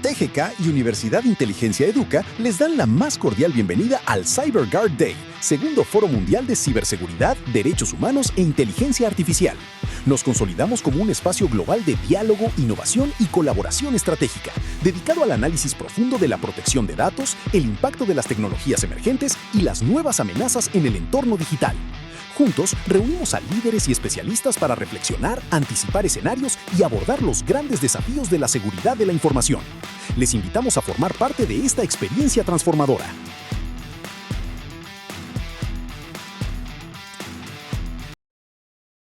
TGK y Universidad Inteligencia Educa les dan la más cordial bienvenida al CyberGuard Day, segundo Foro Mundial de Ciberseguridad, Derechos Humanos e Inteligencia Artificial. Nos consolidamos como un espacio global de diálogo, innovación y colaboración estratégica, dedicado al análisis profundo de la protección de datos, el impacto de las tecnologías emergentes y las nuevas amenazas en el entorno digital. Juntos, reunimos a líderes y especialistas para reflexionar, anticipar escenarios y abordar los grandes desafíos de la seguridad de la información. Les invitamos a formar parte de esta experiencia transformadora.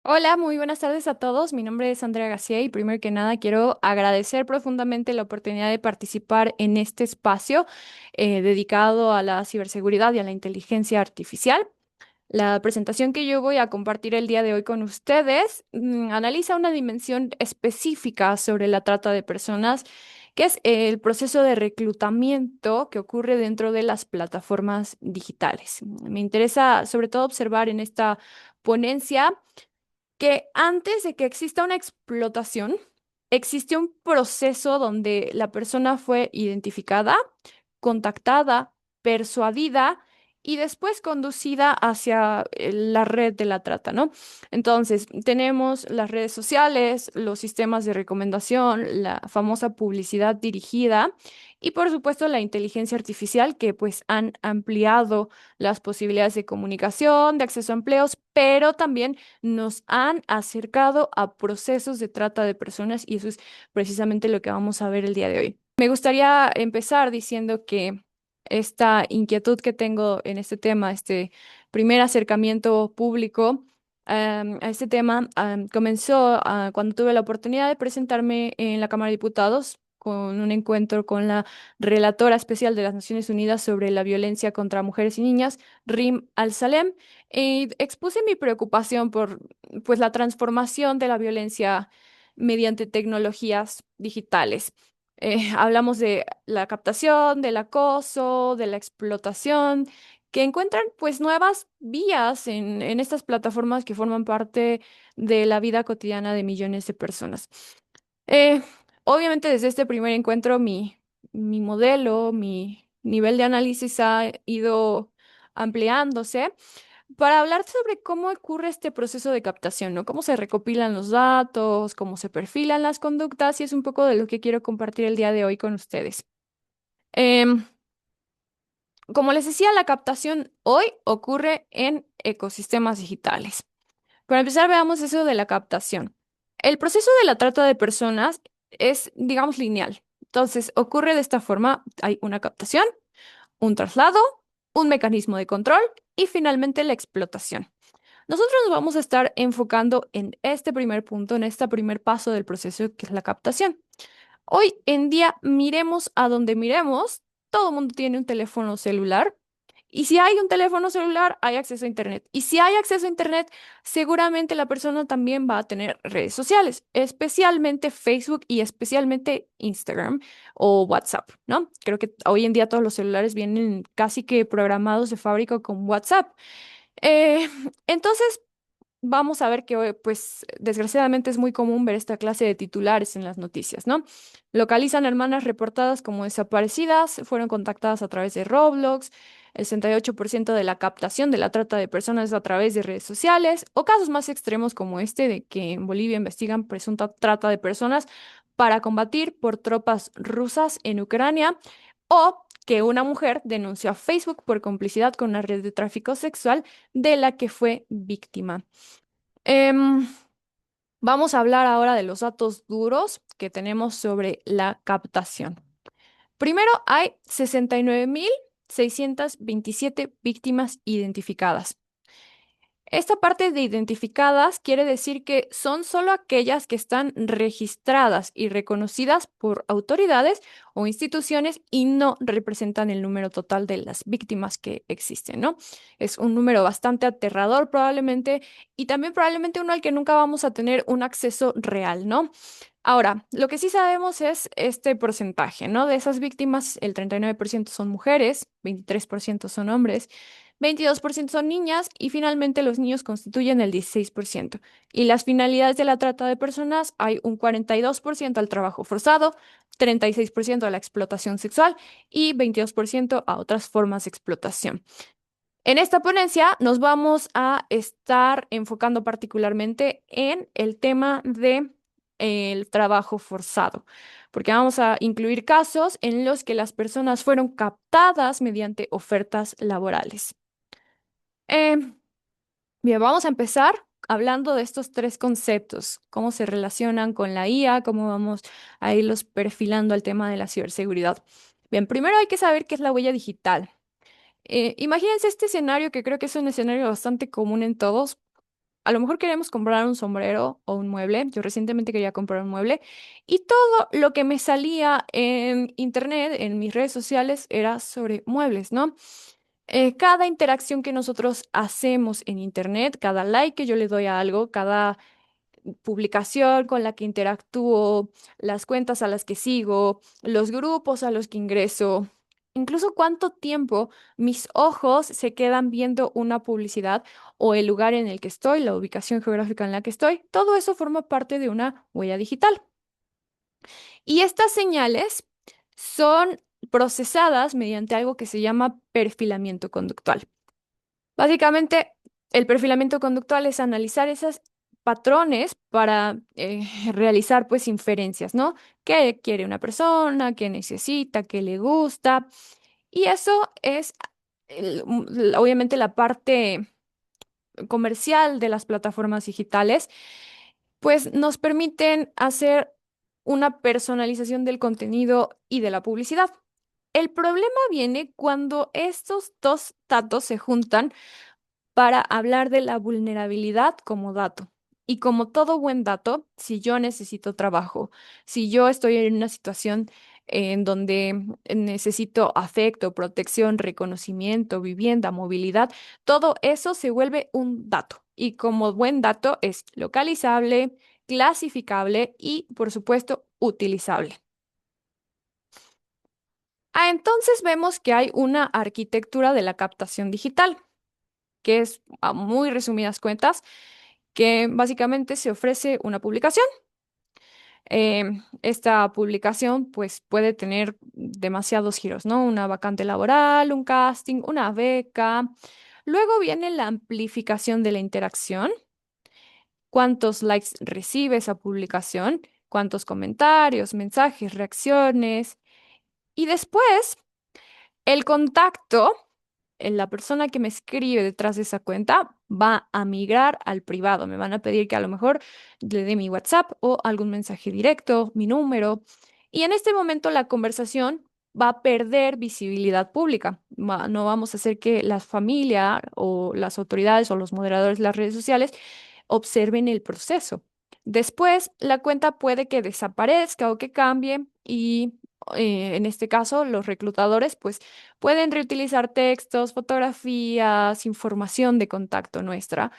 Hola, muy buenas tardes a todos. Mi nombre es Andrea García y primero que nada quiero agradecer profundamente la oportunidad de participar en este espacio dedicado a la ciberseguridad y a la inteligencia artificial. La presentación que yo voy a compartir el día de hoy con ustedes analiza una dimensión específica sobre la trata de personas, que es el proceso de reclutamiento que ocurre dentro de las plataformas digitales. Me interesa sobre todo observar en esta ponencia que antes de que exista una explotación, existe un proceso donde la persona fue identificada, contactada, persuadida y después conducida hacia la red de la trata, ¿no? Entonces, tenemos las redes sociales, los sistemas de recomendación, la famosa publicidad dirigida y, por supuesto, la inteligencia artificial que pues han ampliado las posibilidades de comunicación, de acceso a empleos, pero también nos han acercado a procesos de trata de personas y eso es precisamente lo que vamos a ver el día de hoy. Me gustaría empezar diciendo que esta inquietud que tengo en este tema, este primer acercamiento público a este tema, comenzó cuando tuve la oportunidad de presentarme en la Cámara de Diputados con un encuentro con la relatora especial de las Naciones Unidas sobre la violencia contra mujeres y niñas, Rim Al-Salem, y expuse mi preocupación por pues, la transformación de la violencia mediante tecnologías digitales. Hablamos de la captación, del acoso, de la explotación, que encuentran pues nuevas vías en estas plataformas que forman parte de la vida cotidiana de millones de personas. Eh, Obviamente desde este primer encuentro mi modelo, mi nivel de análisis ha ido ampliándose para hablar sobre cómo ocurre este proceso de captación, ¿no? Cómo se recopilan los datos, cómo se perfilan las conductas, y es un poco de lo que quiero compartir el día de hoy con ustedes. Em, Como les decía, la captación hoy ocurre en ecosistemas digitales. Para empezar, veamos eso de la captación. El proceso de la trata de personas es, digamos, lineal. Entonces, ocurre de esta forma. Hay una captación, un traslado, un mecanismo de control y finalmente la explotación. Nosotros nos vamos a estar enfocando en este primer punto, en este primer paso del proceso, que es la captación. Hoy en día, miremos a donde miremos, todo el mundo tiene un teléfono celular. Y si hay un teléfono celular, hay acceso a Internet. Y si hay acceso a Internet, seguramente la persona también va a tener redes sociales, especialmente Facebook y especialmente Instagram o WhatsApp, ¿no? Creo que hoy en día todos los celulares vienen casi que programados de fábrica con WhatsApp. Eh, entonces, vamos a ver que, pues, desgraciadamente es muy común ver esta clase de titulares en las noticias, ¿no? Localizan hermanas reportadas como desaparecidas, fueron contactadas a través de Roblox, el 68% de la captación de la trata de personas es a través de redes sociales, o casos más extremos como este de que en Bolivia investigan presunta trata de personas para combatir por tropas rusas en Ucrania, o que una mujer denunció a Facebook por complicidad con una red de tráfico sexual de la que fue víctima. Em, Vamos a hablar ahora de los datos duros que tenemos sobre la captación. Primero, hay 69.627 víctimas identificadas. Esta parte de identificadas quiere decir que son solo aquellas que están registradas y reconocidas por autoridades o instituciones y no representan el número total de las víctimas que existen, ¿no? Es un número bastante aterrador probablemente y también probablemente uno al que nunca vamos a tener un acceso real, ¿no? Ahora, lo que sí sabemos es este porcentaje, ¿no? De esas víctimas, el 39% son mujeres, 23% son hombres. 22% son niñas y finalmente los niños constituyen el 16%. Y las finalidades de la trata de personas hay un 42% al trabajo forzado, 36% a la explotación sexual y 22% a otras formas de explotación. En esta ponencia nos vamos a estar enfocando particularmente en el tema de el trabajo forzado, porque vamos a incluir casos en los que las personas fueron captadas mediante ofertas laborales. Em, Bien, vamos a empezar hablando de estos tres conceptos, cómo se relacionan con la IA, cómo vamos a irlos perfilando al tema de la ciberseguridad. Bien, primero hay que saber qué es la huella digital. Imagínense este escenario que creo que es un escenario bastante común en todos. A lo mejor queremos comprar un sombrero o un mueble. Yo recientemente quería comprar un mueble y todo lo que me salía en internet, en mis redes sociales, era sobre muebles, ¿no? Cada interacción que nosotros hacemos en internet, cada like que yo le doy a algo, cada publicación con la que interactúo, las cuentas a las que sigo, los grupos a los que ingreso, incluso cuánto tiempo mis ojos se quedan viendo una publicidad o el lugar en el que estoy, la ubicación geográfica en la que estoy, todo eso forma parte de una huella digital. Y estas señales son procesadas mediante algo que se llama perfilamiento conductual. Básicamente, el perfilamiento conductual es analizar esos patrones para realizar pues inferencias, ¿no? ¿Qué quiere una persona? ¿Qué necesita? ¿Qué le gusta? Y eso es obviamente la parte comercial de las plataformas digitales, pues nos permiten hacer una personalización del contenido y de la publicidad. El problema viene cuando estos dos datos se juntan para hablar de la vulnerabilidad como dato. Y como todo buen dato, si yo necesito trabajo, si yo estoy en una situación en donde necesito afecto, protección, reconocimiento, vivienda, movilidad, todo eso se vuelve un dato. Y como buen dato es localizable, clasificable y, por supuesto, utilizable. Entonces vemos que hay una arquitectura de la captación digital, que es, a muy resumidas cuentas, que básicamente se ofrece una publicación. Esta publicación pues puede tener demasiados giros, ¿no? Una vacante laboral, un casting, una beca. Luego viene la amplificación de la interacción. ¿Cuántos likes recibe esa publicación? ¿Cuántos comentarios, mensajes, reacciones? Y después, el contacto, la persona que me escribe detrás de esa cuenta va a migrar al privado. Me van a pedir que a lo mejor le dé mi WhatsApp o algún mensaje directo, mi número. Y en este momento la conversación va a perder visibilidad pública. No vamos a hacer que la familia o las autoridades o los moderadores de las redes sociales observen el proceso. Después, la cuenta puede que desaparezca o que cambie y en este caso los reclutadores pues pueden reutilizar textos, fotografías, información de contacto nuestra.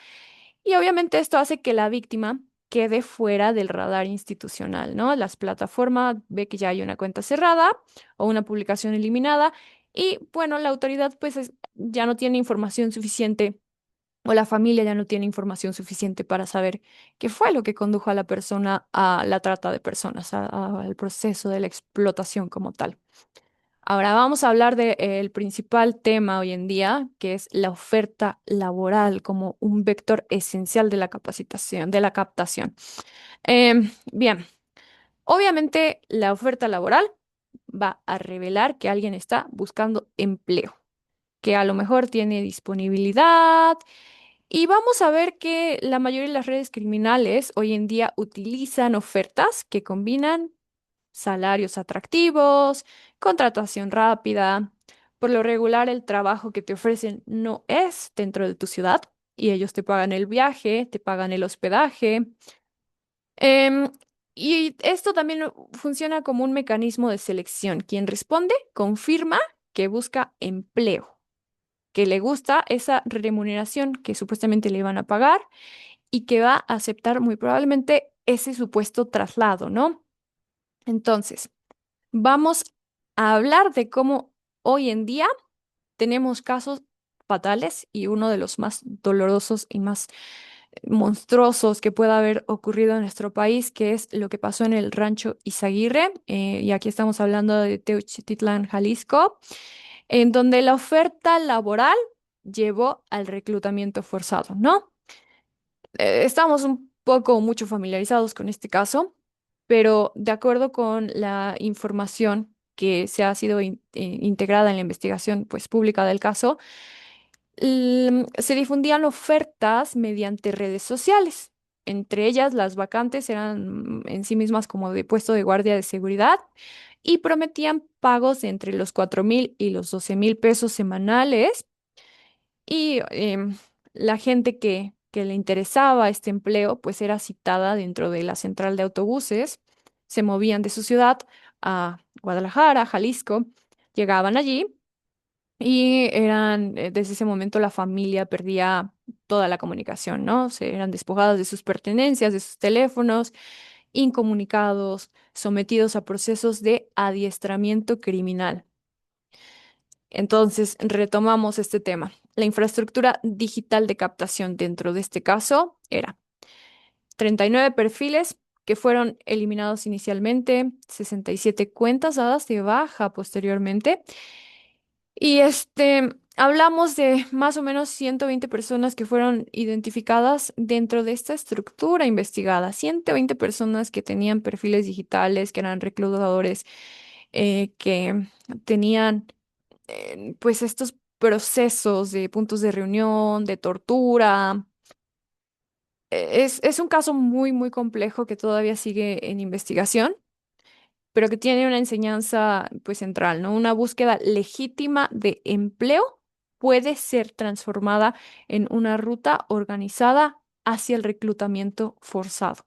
Y obviamente esto hace que la víctima quede fuera del radar institucional, ¿no? Las plataformas ve que ya hay una cuenta cerrada o una publicación eliminada y bueno, la autoridad pues ya no tiene información suficiente o la familia ya no tiene información suficiente para saber qué fue lo que condujo a la persona a la trata de personas, al proceso de la explotación como tal. Ahora vamos a hablar del principal tema hoy en día, que es la oferta laboral como un vector esencial de la capacitación, de la captación. Bien, obviamente la oferta laboral va a revelar que alguien está buscando empleo, que a lo mejor tiene disponibilidad y vamos a ver que la mayoría de las redes criminales hoy en día utilizan ofertas que combinan salarios atractivos, contratación rápida. Por lo regular, el trabajo que te ofrecen no es dentro de tu ciudad y ellos te pagan el viaje, te pagan el hospedaje. Em, y esto también funciona como un mecanismo de selección. Quien responde confirma que busca empleo, que le gusta esa remuneración que supuestamente le iban a pagar y que va a aceptar muy probablemente ese supuesto traslado, ¿no? Entonces, vamos a hablar de cómo hoy en día tenemos casos fatales y uno de los más dolorosos y más monstruosos que pueda haber ocurrido en nuestro país, que es lo que pasó en el rancho Izaguirre, y aquí estamos hablando de Teuchtitlán, Jalisco, en donde la oferta laboral llevó al reclutamiento forzado, ¿no? Estamos un poco mucho familiarizados con este caso, pero de acuerdo con la información que se ha sido integrada en la investigación pues, pública del caso, se difundían ofertas mediante redes sociales. Entre ellas, las vacantes eran en sí mismas como de puesto de guardia de seguridad y prometían pagos de entre los 4,000 y los 12,000 pesos semanales. Y la gente que le interesaba este empleo, pues era citada dentro de la central de autobuses, se movían de su ciudad a Guadalajara, Jalisco, llegaban allí y desde ese momento la familia perdía toda la comunicación, ¿no? Se eran despojadas de sus pertenencias, de sus teléfonos, incomunicados, sometidos a procesos de adiestramiento criminal. Entonces, retomamos este tema. La infraestructura digital de captación dentro de este caso era 39 perfiles que fueron eliminados inicialmente, 67 cuentas dadas de baja posteriormente. Y hablamos de más o menos 120 personas que fueron identificadas dentro de esta estructura investigada. 120 personas que tenían perfiles digitales, que eran reclutadores, que tenían pues estos procesos de puntos de reunión, de tortura. Es un caso muy, muy complejo que todavía sigue en investigación, pero que tiene una enseñanza pues central, ¿no? Una búsqueda legítima de empleo puede ser transformada en una ruta organizada hacia el reclutamiento forzado.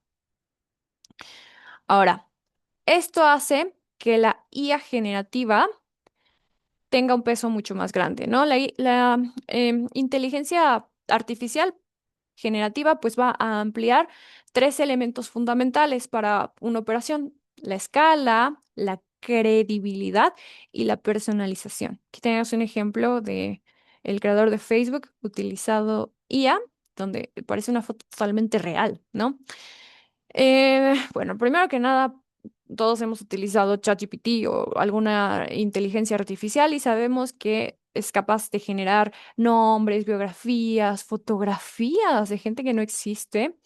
Ahora, esto hace que la IA generativa tenga un peso mucho más grande, ¿no? La inteligencia artificial generativa pues va a ampliar tres elementos fundamentales para una operación: la escala, la credibilidad y la personalización. Aquí tenemos un ejemplo de el creador de Facebook utilizado IA, donde parece una foto totalmente real, ¿no? Bueno, primero que nada, todos hemos utilizado ChatGPT o alguna inteligencia artificial y sabemos que es capaz de generar nombres, biografías, fotografías de gente que no existe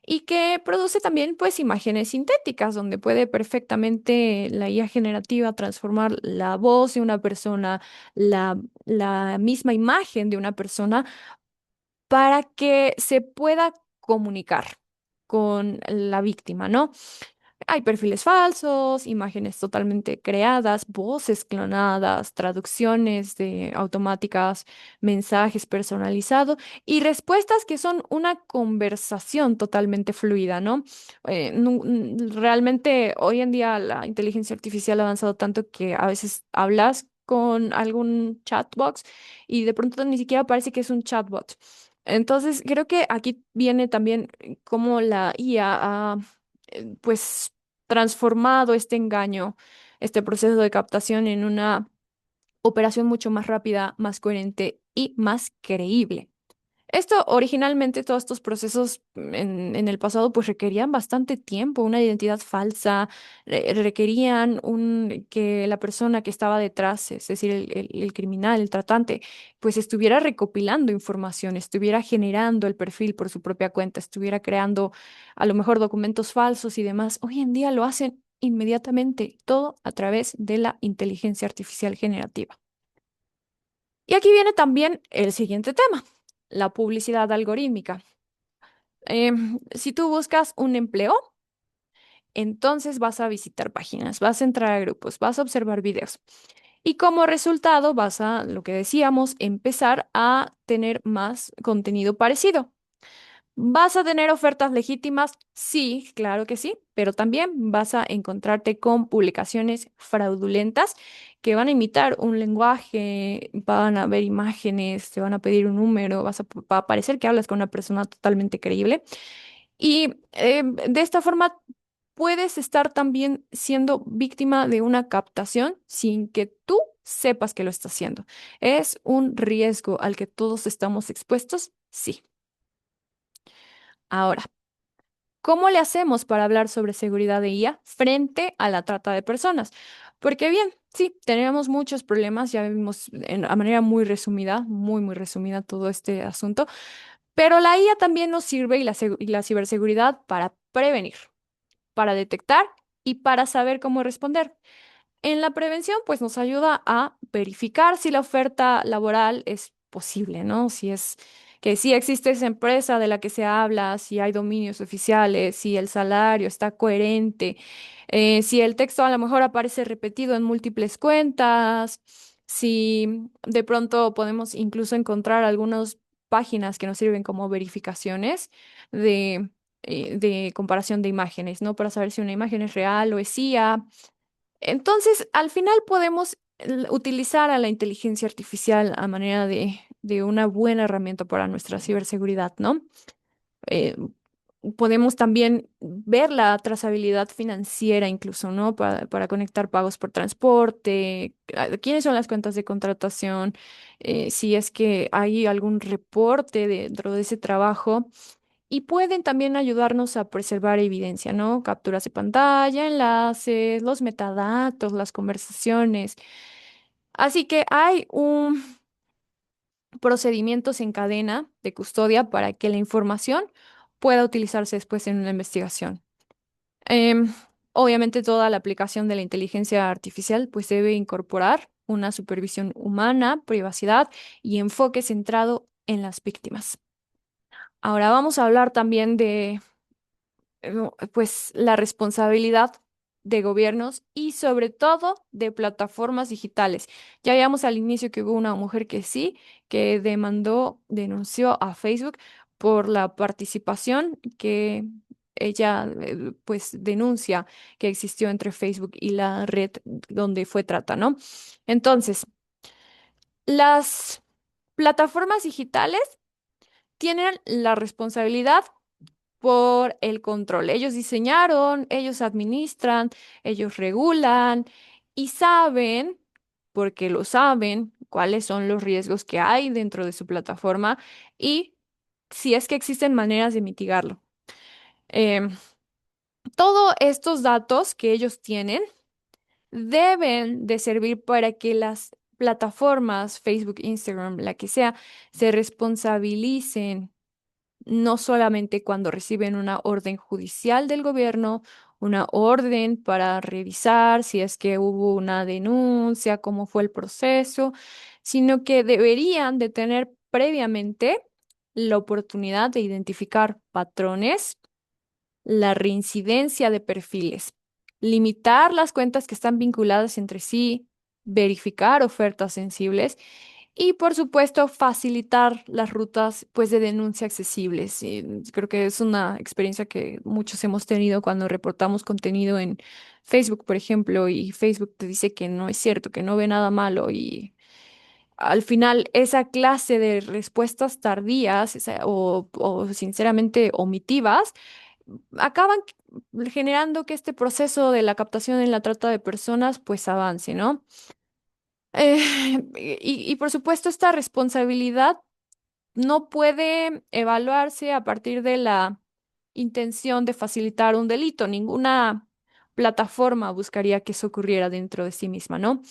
y que produce también pues imágenes sintéticas donde puede perfectamente la IA generativa transformar la voz de una persona, la misma imagen de una persona para que se pueda comunicar con la víctima, ¿no? Hay perfiles falsos, imágenes totalmente creadas, voces clonadas, traducciones de automáticas, mensajes personalizados y respuestas que son una conversación totalmente fluida, ¿no? Realmente hoy en día la inteligencia artificial ha avanzado tanto que a veces hablas con algún chatbox y de pronto ni siquiera parece que es un chatbot. Entonces, creo que aquí viene también cómo la IA ha, pues, transformado este engaño, este proceso de captación en una operación mucho más rápida, más coherente y más creíble. Esto originalmente, todos estos procesos en el pasado, pues requerían bastante tiempo, una identidad falsa, requerían que la persona que estaba detrás, es decir, el criminal, el tratante, pues estuviera recopilando información, estuviera generando el perfil por su propia cuenta, estuviera creando a lo mejor documentos falsos y demás. Hoy en día lo hacen inmediatamente, todo a través de la inteligencia artificial generativa. Y aquí viene también el siguiente tema, la publicidad algorítmica. Si tú buscas un empleo, entonces vas a visitar páginas, vas a entrar a grupos, vas a observar videos. Y como resultado vas a, lo que decíamos, empezar a tener más contenido parecido. ¿Vas a tener ofertas legítimas? Sí, claro que sí, pero también vas a encontrarte con publicaciones fraudulentas que van a imitar un lenguaje, van a ver imágenes, te van a pedir un número, va a parecer que hablas con una persona totalmente creíble. Y de esta forma puedes estar también siendo víctima de una captación sin que tú sepas que lo está haciendo. ¿Es un riesgo al que todos estamos expuestos? Sí. Ahora, ¿cómo le hacemos para hablar sobre seguridad de IA frente a la trata de personas? Porque bien, sí, tenemos muchos problemas, ya vimos a manera muy resumida, muy resumida todo este asunto, pero la IA también nos sirve y la ciberseguridad para prevenir, para detectar y para saber cómo responder. En la prevención, pues nos ayuda a verificar si la oferta laboral es posible, ¿no? Si es que sí existe esa empresa de la que se habla, si hay dominios oficiales, si el salario está coherente, si el texto a lo mejor aparece repetido en múltiples cuentas, si de pronto podemos incluso encontrar algunas páginas que nos sirven como verificaciones de comparación de imágenes, ¿no? Para saber si una imagen es real o es IA. Entonces, al final podemos utilizar a la inteligencia artificial a manera de una buena herramienta para nuestra ciberseguridad, ¿no? Eh, Podemos también ver la trazabilidad financiera incluso, ¿no? Para conectar pagos por transporte, quiénes son las cuentas de contratación, si es que hay algún reporte dentro de ese trabajo. Y pueden también ayudarnos a preservar evidencia, ¿no? Capturas de pantalla, enlaces, los metadatos, las conversaciones. Así que hay un procedimientos en cadena de custodia para que la información pueda utilizarse después en una investigación. Em, Obviamente toda la aplicación de la inteligencia artificial pues debe incorporar una supervisión humana, privacidad y enfoque centrado en las víctimas. Ahora vamos a hablar también de pues la responsabilidad de gobiernos y sobre todo de plataformas digitales. Ya veíamos al inicio que hubo una mujer que sí, que denunció a Facebook por la participación que ella pues denuncia que existió entre Facebook y la red donde fue trata, ¿no? Entonces, las plataformas digitales tienen la responsabilidad por el control. Ellos diseñaron, ellos administran, ellos regulan y saben, porque lo saben, cuáles son los riesgos que hay dentro de su plataforma y si es que existen maneras de mitigarlo. Em, Todos estos datos que ellos tienen deben de servir para que las plataformas, Facebook, Instagram, la que sea, se responsabilicen no solamente cuando reciben una orden judicial del gobierno, una orden para revisar si es que hubo una denuncia, cómo fue el proceso, sino que deberían de tener previamente la oportunidad de identificar patrones, la reincidencia de perfiles, limitar las cuentas que están vinculadas entre sí, verificar ofertas sensibles y por supuesto, facilitar las rutas pues de denuncia accesibles. Y creo que es una experiencia que muchos hemos tenido cuando reportamos contenido en Facebook, por ejemplo, y Facebook te dice que no es cierto, que no ve nada malo y al final esa clase de respuestas tardías o sinceramente omitivas acaban generando que este proceso de la captación en la trata de personas pues avance, ¿no? Y por supuesto, esta responsabilidad no puede evaluarse a partir de la intención de facilitar un delito. Ninguna plataforma buscaría que eso ocurriera dentro de sí misma, ¿no?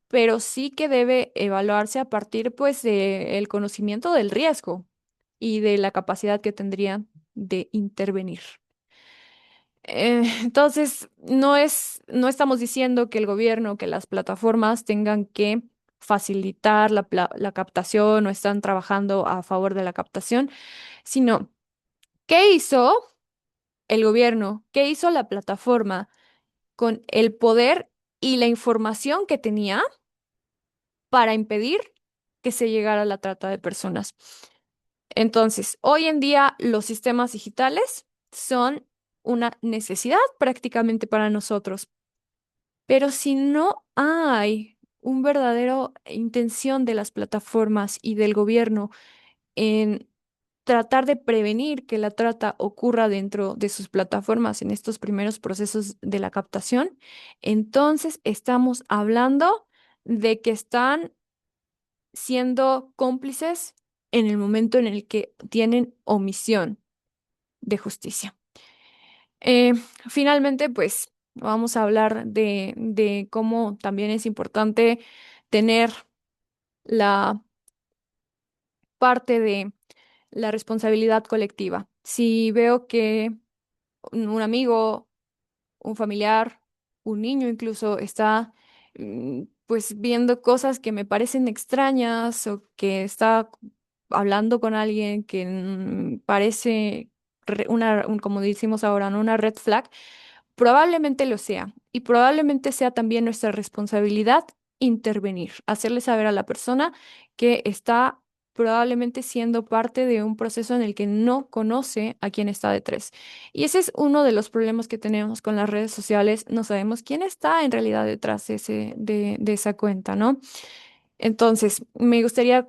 Pero sí que debe evaluarse a partir, pues, del conocimiento del riesgo y de la capacidad que tendría de intervenir. Entonces, no estamos diciendo que el gobierno, que las plataformas tengan que facilitar la captación o están trabajando a favor de la captación, sino ¿qué hizo el gobierno? ¿Qué hizo la plataforma con el poder y la información que tenía para impedir que se llegara a la trata de personas? Entonces, hoy en día los sistemas digitales son una necesidad prácticamente para nosotros. Pero si no hay un verdadero intención de las plataformas y del gobierno en tratar de prevenir que la trata ocurra dentro de sus plataformas en estos primeros procesos de la captación, entonces estamos hablando de que están siendo cómplices en el momento en el que tienen omisión de justicia. Eh, Finalmente, pues vamos a hablar de cómo también es importante tener la parte de la responsabilidad colectiva. Si veo que un amigo, un familiar, un niño incluso está pues viendo cosas que me parecen extrañas o que está hablando con alguien que parece como decimos ahora, ¿no? Una red flag, probablemente lo sea y probablemente sea también nuestra responsabilidad intervenir, hacerle saber a la persona que está probablemente siendo parte de un proceso en el que no conoce a quién está detrás. Y ese es uno de los problemas que tenemos con las redes sociales. No sabemos quién está en realidad detrás de esa cuenta, ¿no? Entonces, me gustaría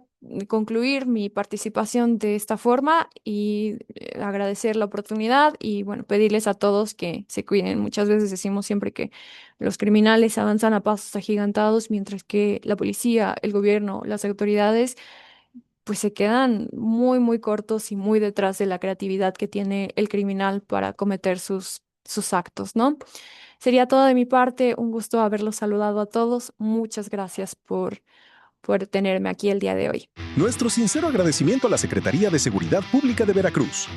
concluir mi participación de esta forma y agradecer la oportunidad y, bueno, pedirles a todos que se cuiden. Muchas veces decimos siempre que los criminales avanzan a pasos agigantados, mientras que la policía, el gobierno, las autoridades, pues se quedan muy, muy cortos y muy detrás de la creatividad que tiene el criminal para cometer sus actos, ¿no? Sería todo de mi parte. Un gusto haberlos saludado a todos. Muchas gracias por tenerme aquí el día de hoy. Nuestro sincero agradecimiento a la Secretaría de Seguridad Pública de Veracruz.